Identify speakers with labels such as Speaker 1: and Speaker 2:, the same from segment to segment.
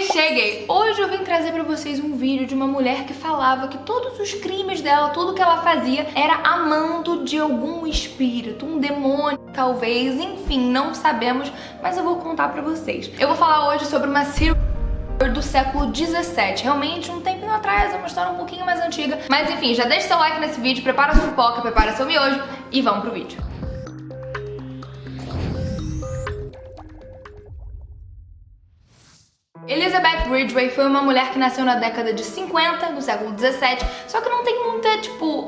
Speaker 1: Cheguei! Hoje eu vim trazer pra vocês um vídeo de uma mulher que falava que todos os crimes dela, tudo que ela fazia, era amando de algum espírito, um demônio, talvez, enfim, não sabemos, mas eu vou contar pra vocês. Eu vou falar hoje sobre uma serial killer do século 17, realmente um tempinho atrás, é uma história um pouquinho mais antiga, mas enfim, já deixa seu like nesse vídeo, prepara sua pipoca, prepara seu miojo e vamos pro vídeo. Elizabeth Ridgway foi uma mulher que nasceu na década de 50, do século 17, só que não tem muita,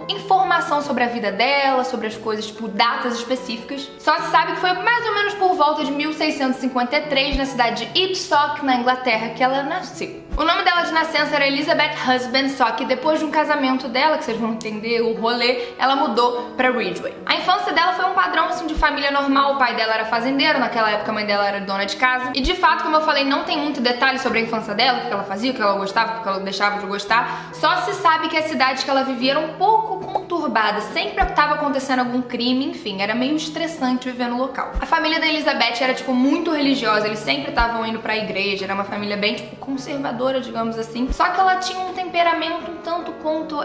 Speaker 1: informação sobre a vida dela, sobre as coisas, datas específicas. Só se sabe que foi mais ou menos por volta de 1653, na cidade de Ipswich, na Inglaterra, que ela nasceu. O nome dela de nascença era Elizabeth Husband, só que depois de um casamento dela, que vocês vão entender o rolê, ela mudou pra Ridgway. A infância dela foi um padrão, de família normal. O pai dela era fazendeiro, naquela época a mãe dela era dona de casa. E de fato, como eu falei, não tem muito detalhe sobre a infância dela, o que ela fazia, o que ela gostava, o que ela deixava de gostar. Só se sabe que a cidade que ela vivia era um pouco conturbada, sempre estava acontecendo algum crime, enfim, era meio estressante viver no local. A família da Elizabeth era, muito religiosa, eles sempre estavam indo pra igreja, era uma família bem, conservadora, digamos assim. Só que ela tinha um temperamento um tanto quanto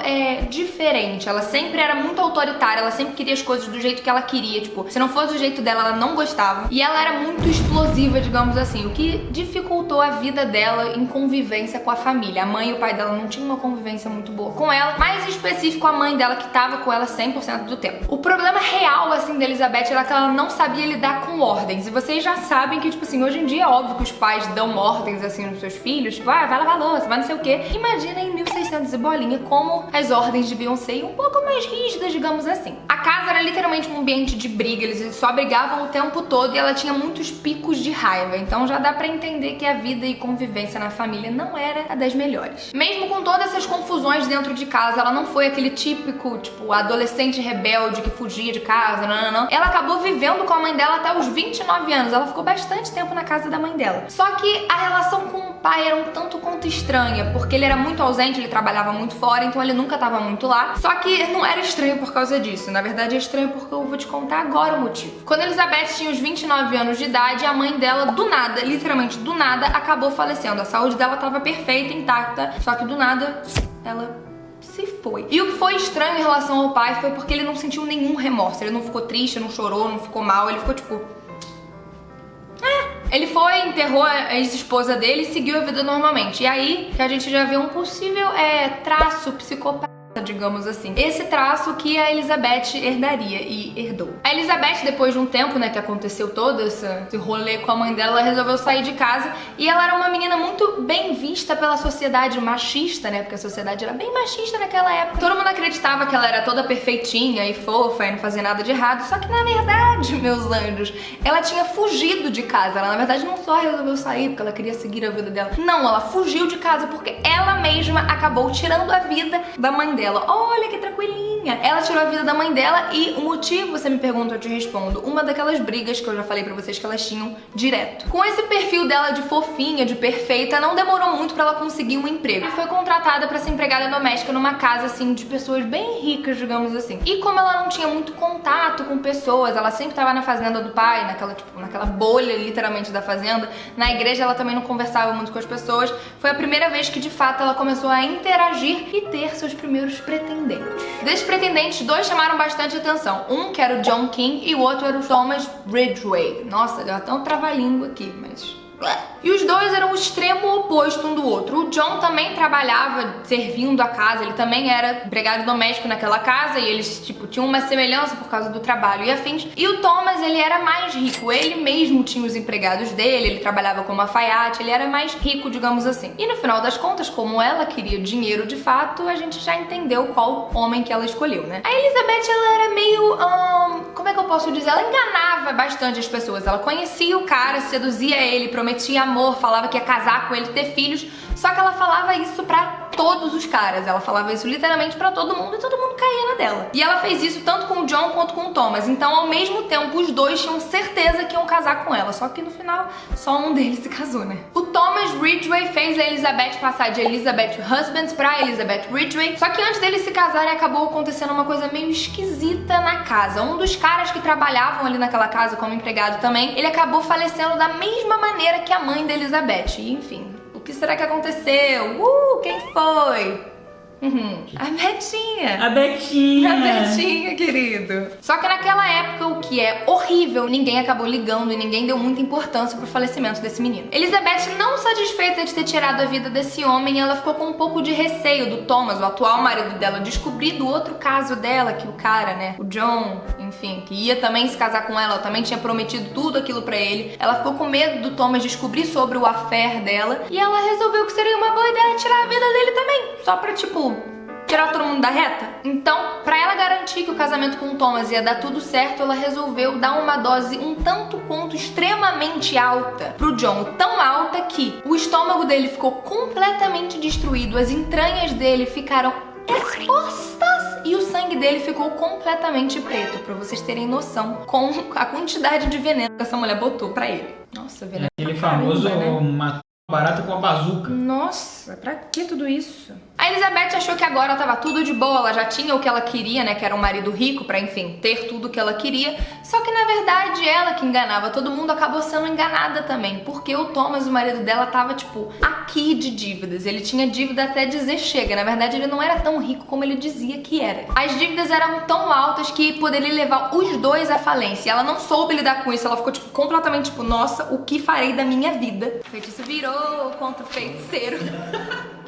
Speaker 1: diferente, ela sempre era muito autoritária, ela sempre queria as coisas do jeito que ela queria, se não fosse do jeito dela, ela não gostava. E ela era muito explosiva, digamos assim, o que dificultou a vida dela em convivência com a família. A mãe e o pai dela não tinham uma convivência muito boa com ela, mais em específico a mãe dela, que tava com ela 100% do tempo. O problema real, da Elizabeth era que ela não sabia lidar com ordens. E vocês já sabem que, hoje em dia é óbvio que os pais dão ordens, nos seus filhos, vai lavar louça, vai não sei o quê. Imagina em 1600 e bolinha como as ordens deviam ser um pouco mais rígidas, digamos assim. A casa era literalmente um ambiente de briga, eles só brigavam o tempo todo e ela tinha muitos picos de raiva. Então já dá pra entender que a vida e convivência na família não era a das melhores. Mesmo com todas essas confusões dentro de casa, ela não foi aquele típico, adolescente rebelde que fugia de casa, não. Ela acabou vivendo com a mãe dela até os 29 anos. Ela ficou bastante tempo na casa da mãe dela. Só que a relação com o pai era um tanto quanto estranha, porque ele era muito ausente, ele trabalhava muito fora, então ele nunca estava muito lá. Só que não era estranho por causa disso. Na verdade é estranho porque eu vou te contar agora o motivo. Quando Elizabeth tinha os 29 anos de idade, a mãe dela, do nada, literalmente do nada, acabou falecendo. A saúde dela estava perfeita, intacta, só que do nada ela se foi. E o que foi estranho em relação ao pai foi porque ele não sentiu nenhum remorso. Ele não ficou triste, não chorou, não ficou mal, ele ficou ele foi, enterrou a ex-esposa dele e seguiu a vida normalmente. E aí que a gente já vê um possível traço psicopata, digamos assim. Esse traço que a Elizabeth herdaria e herdou. A Elizabeth, depois de um tempo, que aconteceu todo esse rolê com a mãe dela, ela resolveu sair de casa e ela era uma menina muito bem vista pela sociedade machista, porque a sociedade era bem machista naquela época. Todo mundo acreditava que ela era toda perfeitinha e fofa e não fazia nada de errado, só que na verdade, meus anjos, ela tinha fugido de casa. Ela na verdade não só resolveu sair porque ela queria seguir a vida dela. Não, ela fugiu de casa porque ela mesma acabou tirando a vida da mãe dela. Olha que tranquilinha. Ela tirou a vida da mãe dela e o motivo, você me pergunta, eu te respondo. Uma daquelas brigas que eu já falei pra vocês que elas tinham direto. Com esse perfil dela de fofinha, de perfeita, não demorou muito pra ela conseguir um emprego. Ela foi contratada pra ser empregada doméstica numa casa, de pessoas bem ricas, digamos assim. E como ela não tinha muito contato com pessoas, ela sempre tava na fazenda do pai, naquela bolha, literalmente, da fazenda. Na igreja ela também não conversava muito com as pessoas. Foi a primeira vez que, de fato, ela começou a interagir e ter seus primeiros pretendentes. Desses pretendentes, dois chamaram bastante atenção. Um que era o John King e o outro era o Thomas Ridgway. Nossa, deu até um trava-língua aqui, mas... E os dois eram o extremo oposto um do outro. O John também trabalhava servindo a casa, ele também era empregado doméstico naquela casa e eles, tinham uma semelhança por causa do trabalho e afins. E o Thomas, ele era mais rico, ele mesmo tinha os empregados dele, ele trabalhava como alfaiate, ele era mais rico, digamos assim. E no final das contas, como ela queria dinheiro de fato, a gente já entendeu qual homem que ela escolheu, A Elizabeth, ela era meio, como é que eu posso dizer? Ela enganava bastante as pessoas, ela conhecia o cara, seduzia ele, prometia amor, falava que ia casar com ele, ter filhos, só que ela falava isso pra todos os caras, ela falava isso literalmente pra todo mundo e todo mundo caía na dela. E ela fez isso tanto com o John quanto com o Thomas, então ao mesmo tempo os dois tinham certeza que iam casar com ela, só que no final só um deles se casou, O Thomas Ridgway fez a Elizabeth passar de Elizabeth Husband pra Elizabeth Ridgway, só que antes deles se casarem acabou acontecendo uma coisa meio esquisita na casa. Um dos caras que trabalhavam ali naquela casa como empregado também, ele acabou falecendo da mesma maneira que a mãe da Elizabeth, e enfim, que será que aconteceu? Quem foi? A Betinha.
Speaker 2: A Betinha.
Speaker 1: A Betinha, querido. Só que naquela época, o que é horrível, ninguém acabou ligando e ninguém deu muita importância pro falecimento desse menino. Elizabeth, não satisfeita de ter tirado a vida desse homem, ela ficou com um pouco de receio do Thomas, o atual marido dela, descobrir do outro caso dela, que o cara, né, o John, enfim, que ia também se casar com ela também tinha prometido tudo aquilo pra ele. Ela ficou com medo do Thomas descobrir sobre o affair dela e ela resolveu que seria uma boa ideia tirar a vida dele também, só pra, tipo, tirar todo mundo da reta. Então, pra ela garantir que o casamento com o Thomas ia dar tudo certo, ela resolveu dar uma dose um tanto quanto extremamente alta pro John. Tão alta que o estômago dele ficou completamente destruído, as entranhas dele ficaram expostas e o sangue dele ficou completamente preto, pra vocês terem noção com a quantidade de veneno que essa mulher botou pra ele. Nossa, veneno.
Speaker 2: Aquele famoso
Speaker 1: né?
Speaker 2: Barata com a bazuca.
Speaker 1: Nossa, pra que tudo isso? A Elizabeth achou que agora tava tudo de boa, ela já tinha o que ela queria, né, que era um marido rico pra, enfim, ter tudo o que ela queria. Só que, na verdade, ela que enganava todo mundo acabou sendo enganada também, porque o Thomas, o marido dela, tava, tipo, aqui de dívidas. Ele tinha dívida até dizer chega. Na verdade, ele não era tão rico como ele dizia que era. As dívidas eram tão altas que poderia levar os dois à falência. Ela não soube lidar com isso, ela ficou, tipo, completamente, tipo, nossa, o que farei da minha vida? O feitiço virou contra o feiticeiro.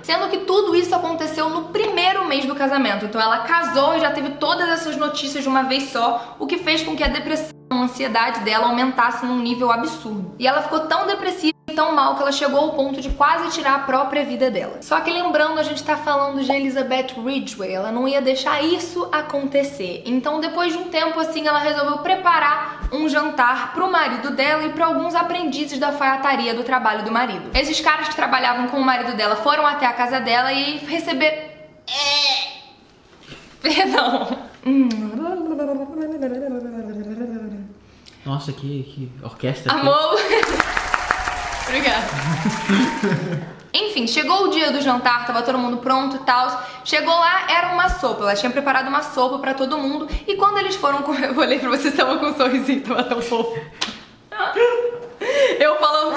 Speaker 1: Sendo que tudo isso aconteceu no primeiro mês do casamento. Então ela casou e já teve todas essas notícias de uma vez só, o que fez com que a depressão, a ansiedade dela aumentasse num nível absurdo. E ela ficou tão depressiva e tão mal que ela chegou ao ponto de quase tirar a própria vida dela. Só que lembrando, a gente tá falando de Elizabeth Ridgway, ela não ia deixar isso acontecer. Então depois de um tempo assim, ela resolveu preparar um jantar pro marido dela e para alguns aprendizes da alfaiataria do trabalho do marido. Esses caras que trabalhavam com o marido dela foram até a casa dela e receberam... Perdão.
Speaker 2: Nossa, que orquestra.
Speaker 1: Amor. Obrigada. Enfim, chegou o dia do jantar, tava todo mundo pronto e tal. Chegou lá, era uma sopa. Ela tinha preparado uma sopa pra todo mundo. E quando eles foram comer, eu olhei pra vocês, tava com um sorrisinho, tava tão fofo. Eu falando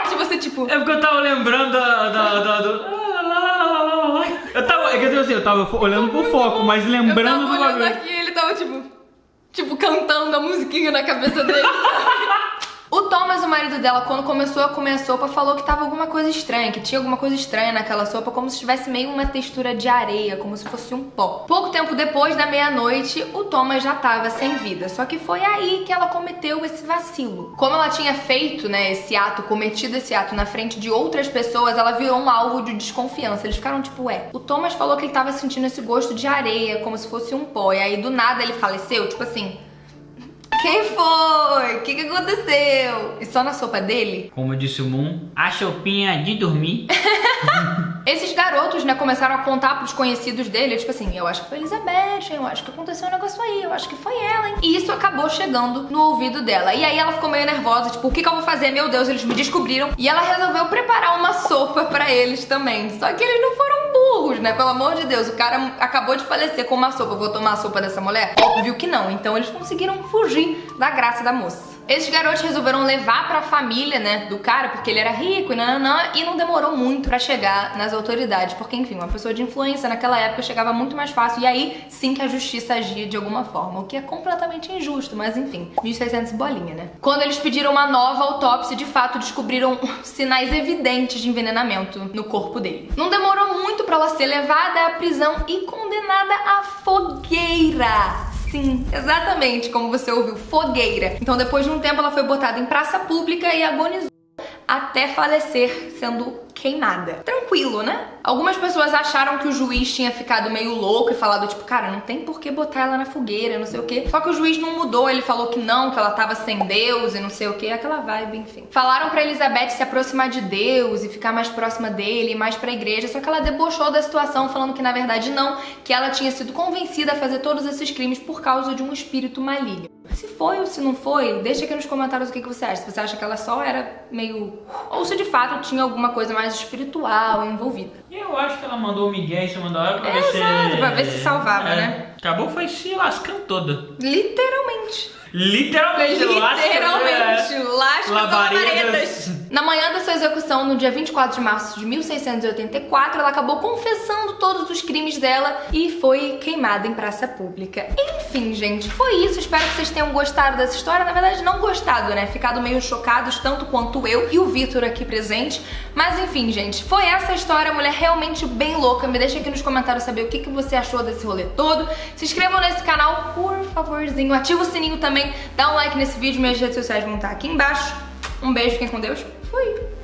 Speaker 1: de você, tipo...
Speaker 2: É porque eu tava lembrando eu tava olhando pro foco, mas lembrando do bagulho.
Speaker 1: Eu tava olhando aqui, ele tava tipo cantando a musiquinha na cabeça dele, sabe? O Thomas, o marido dela, quando começou a comer a sopa, falou que tava alguma coisa estranha, que tinha alguma coisa estranha naquela sopa, como se tivesse meio uma textura de areia, como se fosse um pó. Pouco tempo depois da meia-noite, o Thomas já tava sem vida, só que foi aí que ela cometeu esse vacilo. Como ela tinha feito, né, cometido esse ato na frente de outras pessoas, ela virou um alvo de desconfiança. Eles ficaram tipo, o Thomas falou que ele tava sentindo esse gosto de areia, como se fosse um pó, e aí do nada ele faleceu, tipo assim... Quem foi? O que aconteceu? E só na sopa dele?
Speaker 2: Como disse o Moon, a sopinha de dormir.
Speaker 1: Esses garotos, né, começaram a contar pros conhecidos dele, tipo assim, eu acho que foi Elizabeth, eu acho que aconteceu um negócio aí, eu acho que foi ela, hein? E isso acabou chegando no ouvido dela. E aí ela ficou meio nervosa, tipo, o que eu vou fazer? Meu Deus, eles me descobriram. E ela resolveu preparar uma sopa pra eles também. Só que eles não foram burros, né? Pelo amor de Deus, o cara acabou de falecer com uma sopa. Eu vou tomar a sopa dessa mulher? Óbvio que não. Então eles conseguiram fugir da graça da moça. Esses garotos resolveram levar pra família, né, do cara, porque ele era rico e nananã, e não demorou muito pra chegar nas autoridades, porque, enfim, uma pessoa de influência naquela época chegava muito mais fácil, e aí sim que a justiça agia de alguma forma, o que é completamente injusto, mas enfim, 1600 bolinha, né? Quando eles pediram uma nova autópsia, de fato descobriram sinais evidentes de envenenamento no corpo dele. Não demorou muito pra ela ser levada à prisão e condenada à fogueira. Sim, exatamente como você ouviu, fogueira. Então depois de um tempo ela foi botada em praça pública e agonizou até falecer sendo queimada. Tranquilo, né? Algumas pessoas acharam que o juiz tinha ficado meio louco e falado tipo, cara, não tem por que botar ela na fogueira, não sei o quê. Só que o juiz não mudou, ele falou que não, que ela tava sem Deus e não sei o quê, aquela vibe, enfim. Falaram pra Elizabeth se aproximar de Deus e ficar mais próxima dele, mais pra igreja, só que ela debochou da situação, falando que na verdade não, que ela tinha sido convencida a fazer todos esses crimes por causa de um espírito maligno. Se foi ou se não foi, deixa aqui nos comentários o que você acha. Se você acha que ela só era meio... ou se de fato tinha alguma coisa mais espiritual envolvida.
Speaker 2: Eu acho que ela mandou o Miguel em cima da hora pra ver se...
Speaker 1: Exato, pra ver se salvava, né?
Speaker 2: Acabou foi se lascando toda.
Speaker 1: Literalmente.
Speaker 2: Literalmente,
Speaker 1: lasca labaredas. Na manhã da sua execução, no dia 24 de março de 1684, ela acabou confessando todos os crimes dela e foi queimada em praça pública. Enfim, gente, foi isso. Espero que vocês tenham gostado dessa história. Na verdade, não gostado, né? Ficado meio chocados, tanto quanto eu e o Vitor aqui presente. Mas enfim, gente, foi essa história. Mulher realmente bem louca. Me deixa aqui nos comentários saber o que você achou desse rolê todo. Se inscrevam nesse canal, por favorzinho. Ativa o sininho também. Dá um like nesse vídeo. Minhas redes sociais vão estar aqui embaixo. Um beijo, fiquem com Deus. Fui!